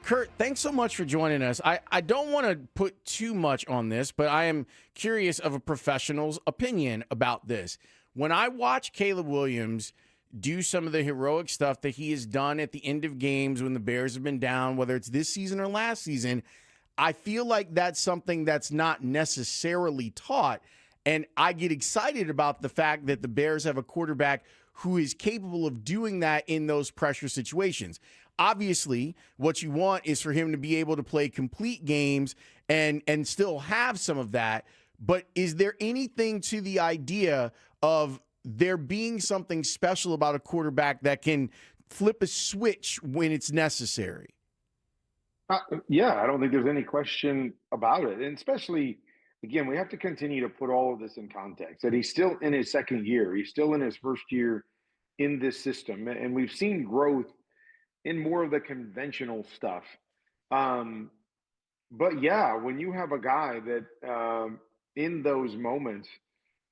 Kurt, thanks so much for joining us. I don't want to put too much on this, but I am curious of a professional's opinion about this. When I watch Caleb Williams do some of the heroic stuff that he has done at the end of games when the Bears have been down, whether it's this season or last season, I feel like that's something that's not necessarily taught. And I get excited about the fact that the Bears have a quarterback who is capable of doing that in those pressure situations. Obviously, what you want is for him to be able to play complete games and still have some of that. But is there anything to the idea of there being something special about a quarterback that can flip a switch when it's necessary? Yeah, I don't think there's any question about it. And especially, again, we have to continue to put all of this in context that he's still in his second year. He's still in his first year in this system. And we've seen growth in more of the conventional stuff. Um, but yeah, when you have a guy that in those moments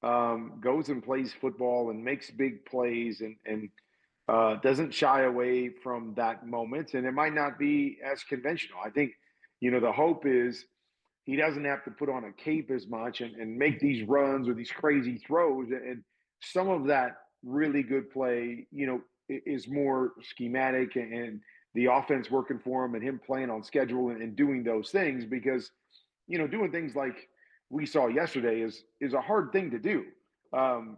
goes and plays football and makes big plays and doesn't shy away from that moment. And it might not be as conventional. I think, the hope is he doesn't have to put on a cape as much and make these runs or these crazy throws. And some of that really good play, is more schematic and the offense working for him and him playing on schedule and doing those things because, doing things like we saw yesterday is a hard thing to do. Um,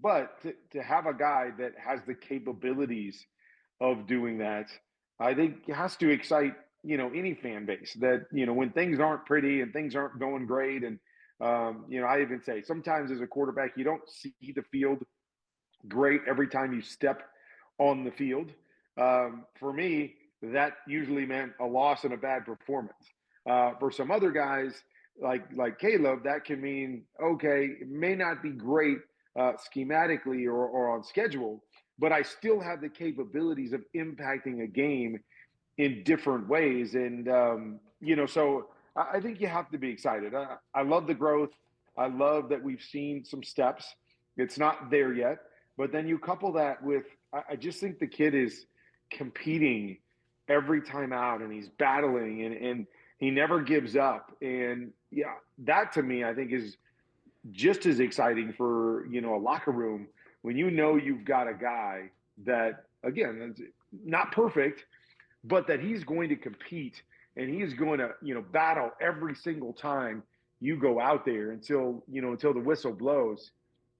but to have a guy that has the capabilities of doing that, I think has to excite, any fan base that, when things aren't pretty and things aren't going great. And, I even say sometimes as a quarterback, you don't see the field great every time you step on the field. For me, that usually meant a loss and a bad performance. For some other guys, like Caleb, that can mean okay, it may not be great schematically or on schedule, but I still have the capabilities of impacting a game in different ways. And so I think you have to be excited. I love the growth. I love that we've seen some steps. It's not there yet, but then you couple that with I just think the kid is competing every time out, and he's battling, and he never gives up. And yeah, that to me I think is just as exciting for a locker room when you've got a guy that again is not perfect, but that he's going to compete and he's going to battle every single time you go out there until the whistle blows.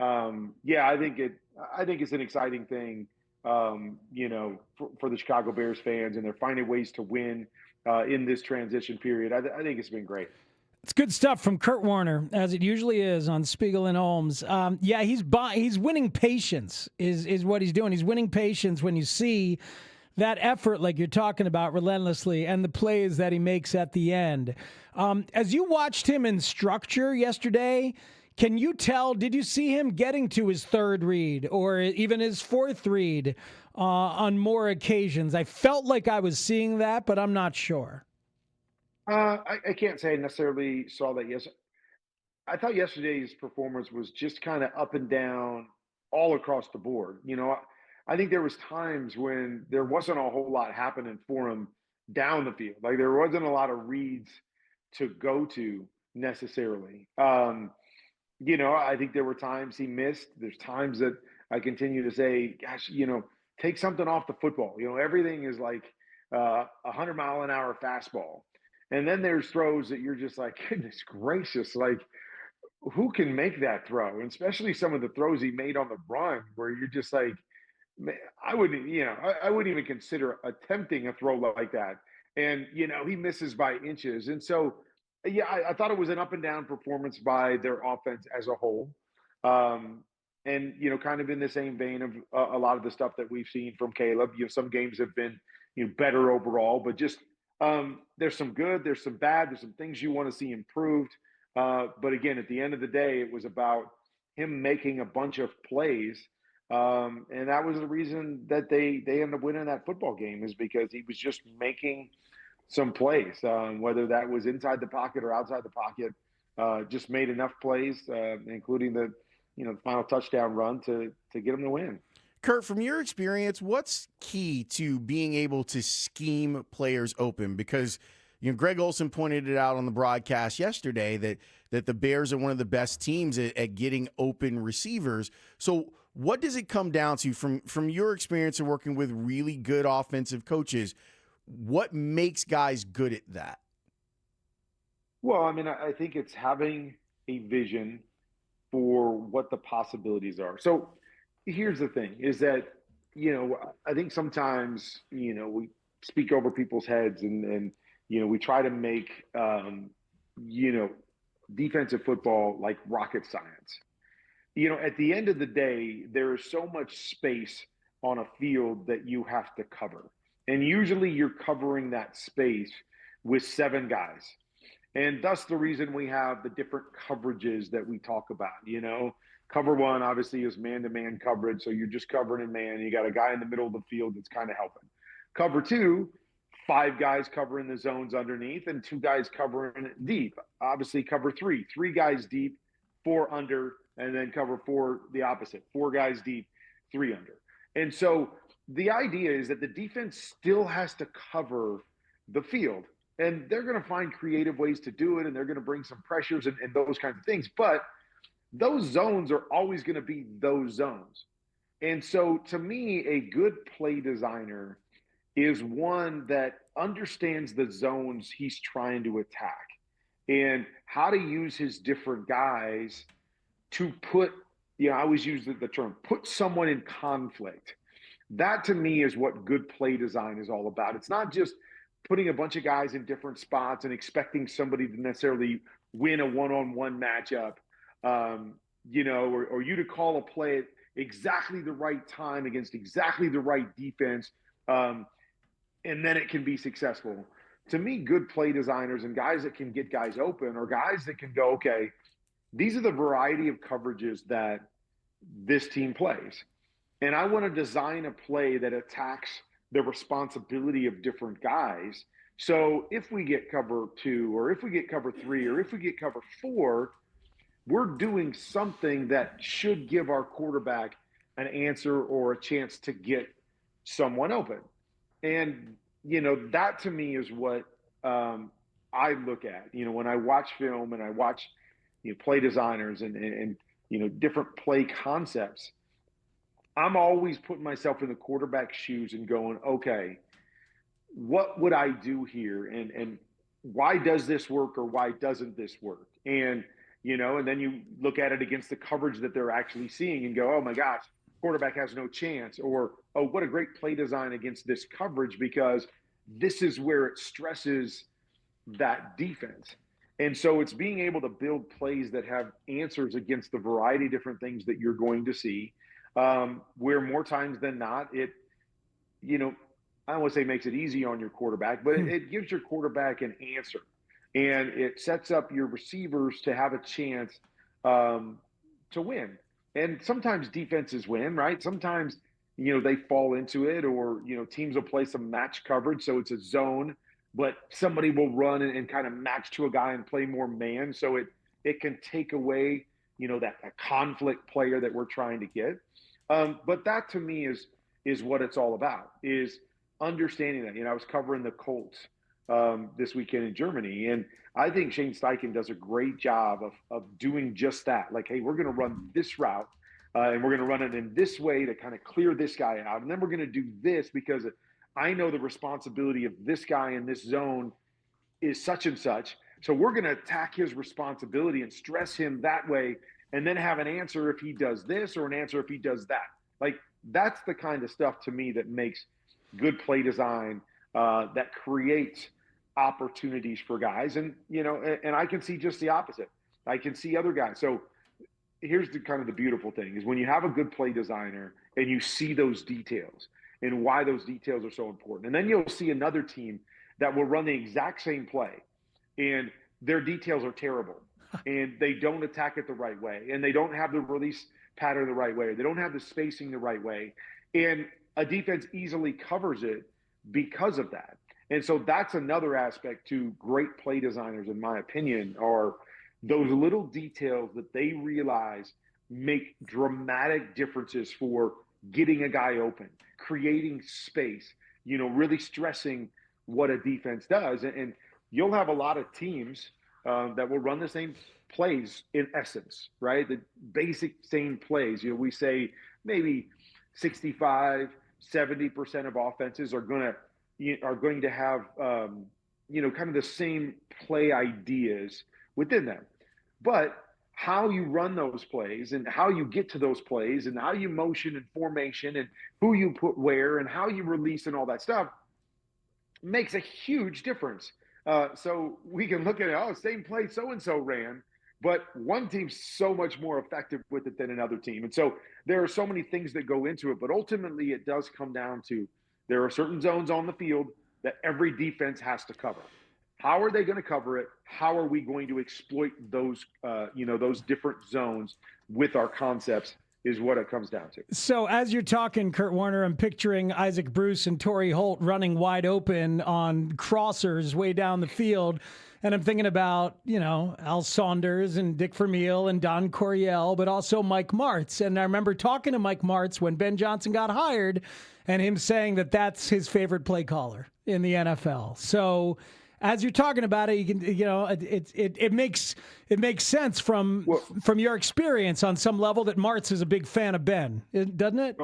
Yeah, I think it's an exciting thing. For the Chicago Bears fans, and they're finding ways to win in this transition period. I think it's been great. It's good stuff from Kurt Warner, as it usually is on Spiegel and Holmes. Yeah, he's winning patience is what he's doing. He's winning patience when you see that effort, like you're talking about, relentlessly, and the plays that he makes at the end. As you watched him in structure yesterday, can you tell, did you see him getting to his third read or even his fourth read on more occasions? I felt like I was seeing that, but I'm not sure. I can't say I necessarily saw that. Yes, I thought yesterday's performance was just kind of up and down, all across the board. I think there was times when there wasn't a whole lot happening for him down the field. Like there wasn't a lot of reads to go to necessarily. I think there were times he missed. There's times that I continue to say, gosh, take something off the football. Everything is like 100-mile-an-hour fastball. And then there's throws that you're just like, goodness gracious, like who can make that throw? And especially some of the throws he made on the run where you're just like, man, I wouldn't even consider attempting a throw like that. And, he misses by inches. And so, yeah, I thought it was an up and down performance by their offense as a whole. Um, and, kind of in the same vein of a lot of the stuff that we've seen from Caleb. Some games have been, better overall, but just there's some good, there's some bad, there's some things you want to see improved. But again, at the end of the day, it was about him making a bunch of plays. And that was the reason that they ended up winning that football game is because he was just making some plays, whether that was inside the pocket or outside the pocket. Just made enough plays, including the final touchdown run to get him to win. Kurt, from your experience, what's key to being able to scheme players open? Because Greg Olsen pointed it out on the broadcast yesterday that the Bears are one of the best teams at getting open receivers. So what does it come down to from your experience in working with really good offensive coaches? What makes guys good at that? Well, I mean, I think it's having a vision for what the possibilities are. So here's the thing is that, I think sometimes, we speak over people's heads and we try to make, you know, defensive football like rocket science. At the end of the day, there is so much space on a field that you have to cover. And usually you're covering that space with 7 guys. And thus the reason we have the different coverages that we talk about. Cover one obviously is man-to-man coverage. So you're just covering in man. You got a guy in the middle of the field that's kind of helping. Cover two, 5 guys covering the zones underneath and 2 guys covering deep. Obviously cover three, 3 guys deep, 4 under, and then cover 4 the opposite, 4 guys deep, 3 under. And so the idea is that the defense still has to cover the field. And they're going to find creative ways to do it, and they're going to bring some pressures and those kinds of things. But those zones are always going to be those zones. And so to me, a good play designer is one that understands the zones he's trying to attack and how to use his different guys to put, I always use the term, put someone in conflict. That to me is what good play design is all about. It's not just putting a bunch of guys in different spots and expecting somebody to necessarily win a one-on-one matchup, or you to call a play at exactly the right time against exactly the right defense, and then it can be successful. To me, good play designers and guys that can get guys open are guys that can go, okay, these are the variety of coverages that this team plays. And I want to design a play that attacks the responsibility of different guys. So if we get cover 2, or if we get cover 3, or if we get cover 4, we're doing something that should give our quarterback an answer or a chance to get someone open. And, that to me is what I look at, when I watch film and I watch play designers and different play concepts. I'm always putting myself in the quarterback's shoes and going, okay, what would I do here? And why does this work or why doesn't this work? And, and then you look at it against the coverage that they're actually seeing and go, oh my gosh, quarterback has no chance. Or, oh, what a great play design against this coverage because this is where it stresses that defense. And so it's being able to build plays that have answers against the variety of different things that you're going to see. Where more times than not, it, I don't want to say makes it easy on your quarterback, but it gives your quarterback an answer, and it sets up your receivers to have a chance to win. And sometimes defenses win, right? Sometimes, they fall into it, or, teams will play some match coverage. So it's a zone, but somebody will run and kind of match to a guy and play more man. So it can take away, that conflict player that we're trying to get. But that to me is what it's all about, is understanding that. I was covering the Colts this weekend in Germany, and I think Shane Steichen does a great job of doing just that. Like, hey, we're going to run this route, and we're going to run it in this way to kind of clear this guy out, and then we're going to do this because I know the responsibility of this guy in this zone is such and such. So we're going to attack his responsibility and stress him that way, and then have an answer if he does this or an answer if he does that. Like, that's the kind of stuff to me that makes good play design, that creates opportunities for guys. And, and I can see just the opposite. I can see other guys. So here's the kind of the beautiful thing is when you have a good play designer and you see those details and why those details are so important. And then you'll see another team that will run the exact same play and their details are terrible and they don't attack it the right way, and they don't have the release pattern the right way. They don't have the spacing the right way. And a defense easily covers it because of that. And so that's another aspect to great play designers, in my opinion, are those little details that they realize make dramatic differences for getting a guy open, creating space, really stressing what a defense does. And you'll have a lot of teams that will run the same plays in essence, right? The basic same plays. We say maybe 65, 70% of offenses are going to have, kind of the same play ideas within them. But how you run those plays and how you get to those plays and how you motion and formation and who you put where and how you release and all that stuff makes a huge difference. So we can look at it, same play so-and-so ran, but one team's so much more effective with it than another team. And so there are so many things that go into it, but ultimately it does come down to there are certain zones on the field that every defense has to cover. How are they going to cover it? How are we going to exploit those, those different zones with our concepts is what it comes down to. So as you're talking, Kurt Warner, I'm picturing Isaac Bruce and Torrey Holt running wide open on crossers way down the field. And I'm thinking about, Al Saunders and Dick Vermeil and Don Coryell, but also Mike Martz. And I remember talking to Mike Martz when Ben Johnson got hired and him saying that that's his favorite play caller in the NFL. So as you're talking about it, you can, it makes sense from your experience on some level that Martz is a big fan of Ben, doesn't it?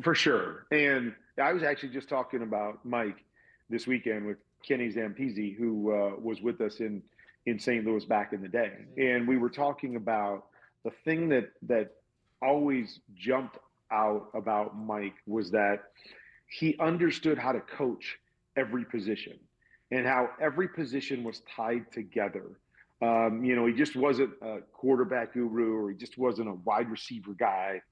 For sure. And I was actually just talking about Mike this weekend with Kenny Zampese, who was with us in St. Louis back in the day. And we were talking about the thing that always jumped out about Mike was that he understood how to coach every position and how every position was tied together. He just wasn't a quarterback guru, or he just wasn't a wide receiver guy.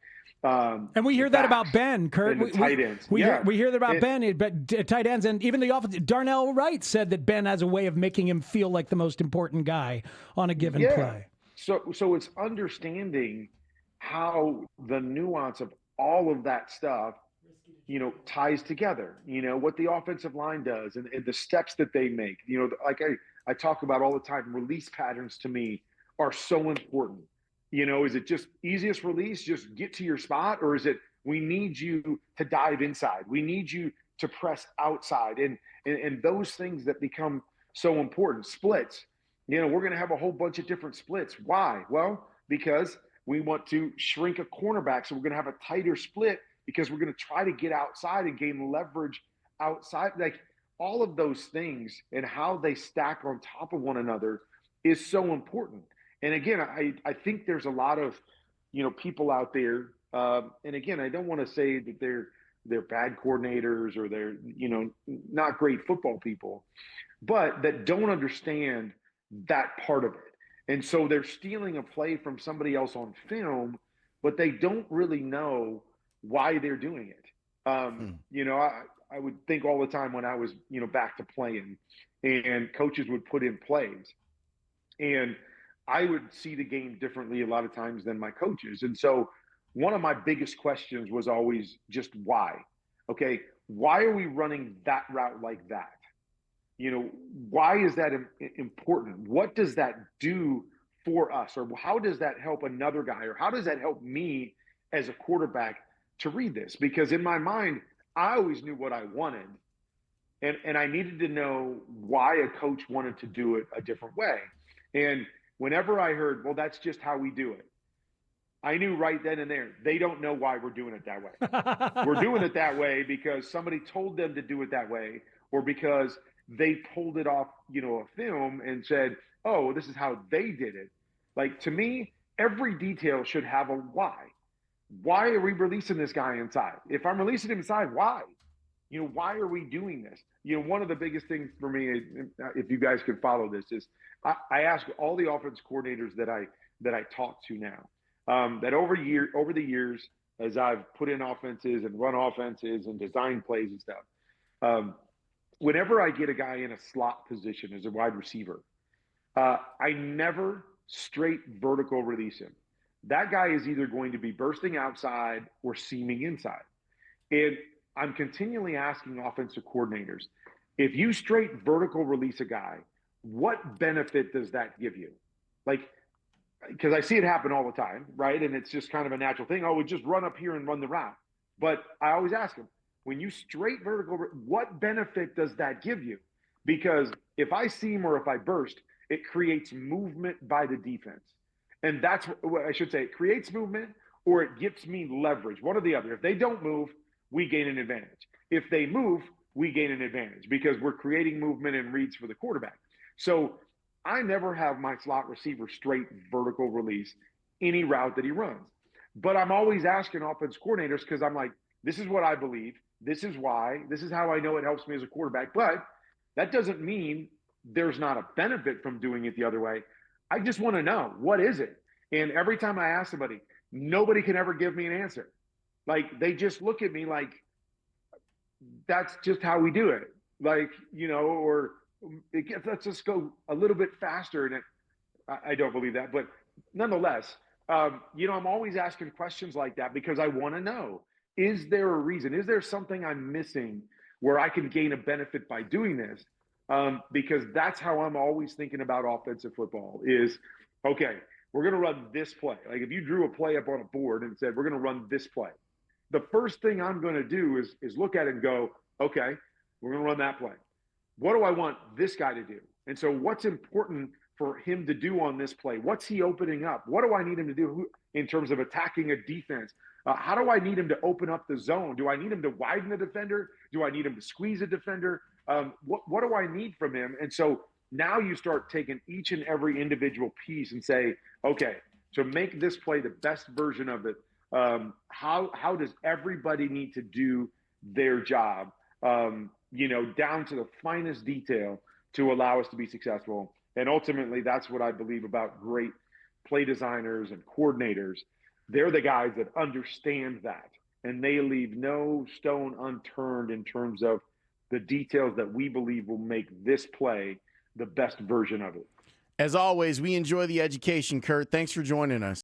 And we hear that about Ben, Kurt. Tight ends. We hear that about Ben, but tight ends, and even the offense. Darnell Wright said that Ben has a way of making him feel like the most important guy on a given play. So it's understanding how the nuance of all of that stuff, ties together, what the offensive line does and the steps that they make, like I talk about all the time, release patterns to me are so important. Is it just easiest release, just get to your spot? Or is it, we need you to dive inside. We need you to press outside and those things that become so important. Splits, we're going to have a whole bunch of different splits. Why? Well, because we want to shrink a cornerback. So we're going to have a tighter split because we're going to try to get outside and gain leverage outside. Like all of those things and how they stack on top of one another is so important. And again, I think there's a lot of, people out there. And again, I don't want to say that they're bad coordinators or they're, not great football people, but that don't understand that part of it. And so they're stealing a play from somebody else on film, but they don't really know why they're doing it. I would think all the time when I was, back to playing and coaches would put in plays and I would see the game differently a lot of times than my coaches. And so one of my biggest questions was always just why? Okay, why are we running that route like that? Why is that important? What does that do for us? Or how does that help another guy? Or how does that help me as a quarterback to read this? Because in my mind, I always knew what I wanted. And I needed to know why a coach wanted to do it a different way. And whenever I heard, well, that's just how we do it, I knew right then and there, they don't know why we're doing it that way. We're doing it that way because somebody told them to do it that way, or because they pulled it off, a film and said, oh, this is how they did it. Like, to me, every detail should have a why. Why are we releasing this guy inside? If I'm releasing him inside, why? Why are we doing this? One of the biggest things for me, if you guys could follow this, is I ask all the offense coordinators that I talk to now, that over the years, as I've put in offenses and run offenses and design plays and stuff, whenever I get a guy in a slot position as a wide receiver, I never straight vertical release him. That guy is either going to be bursting outside or seaming inside. And I'm continually asking offensive coordinators, if you straight vertical release a guy, what benefit does that give you? Like, because I see it happen all the time, right? And it's just kind of a natural thing. Oh, we just run up here and run the route. But I always ask them, when you straight vertical, what benefit does that give you? Because if I seam or if I burst, it creates movement by the defense. And that's what I should say. It creates movement or it gives me leverage, one or the other. If they don't move, we gain an advantage. If they move, we gain an advantage because we're creating movement and reads for the quarterback. So I never have my slot receiver straight vertical release any route that he runs. But I'm always asking offense coordinators because I'm like, this is what I believe. This is why. This is how I know it helps me as a quarterback. But that doesn't mean there's not a benefit from doing it the other way. I just want to know, what is it? And every time I ask somebody, nobody can ever give me an answer. Like, they just look at me like, that's just how we do it. Like, or let's just go a little bit faster. And I don't believe that. But nonetheless, I'm always asking questions like that because I want to know, is there a reason? Is there something I'm missing where I can gain a benefit by doing this? Because that's how I'm always thinking about offensive football is, okay, we're going to run this play. Like if you drew a play up on a board and said, we're going to run this play. The first thing I'm going to do is look at it and go, okay, we're going to run that play. What do I want this guy to do? And so what's important for him to do on this play? What's he opening up? What do I need him to do in terms of attacking a defense? How do I need him to open up the zone? Do I need him to widen the defender? Do I need him to squeeze a defender? What do I need from him? And so now you start taking each and every individual piece and say, okay, to make this play the best version of it, how does everybody need to do their job, down to the finest detail to allow us to be successful? And ultimately, that's what I believe about great play designers and coordinators. They're the guys that understand that, and they leave no stone unturned in terms of the details that we believe will make this play the best version of it. As always, we enjoy the education, Kurt. Thanks for joining us.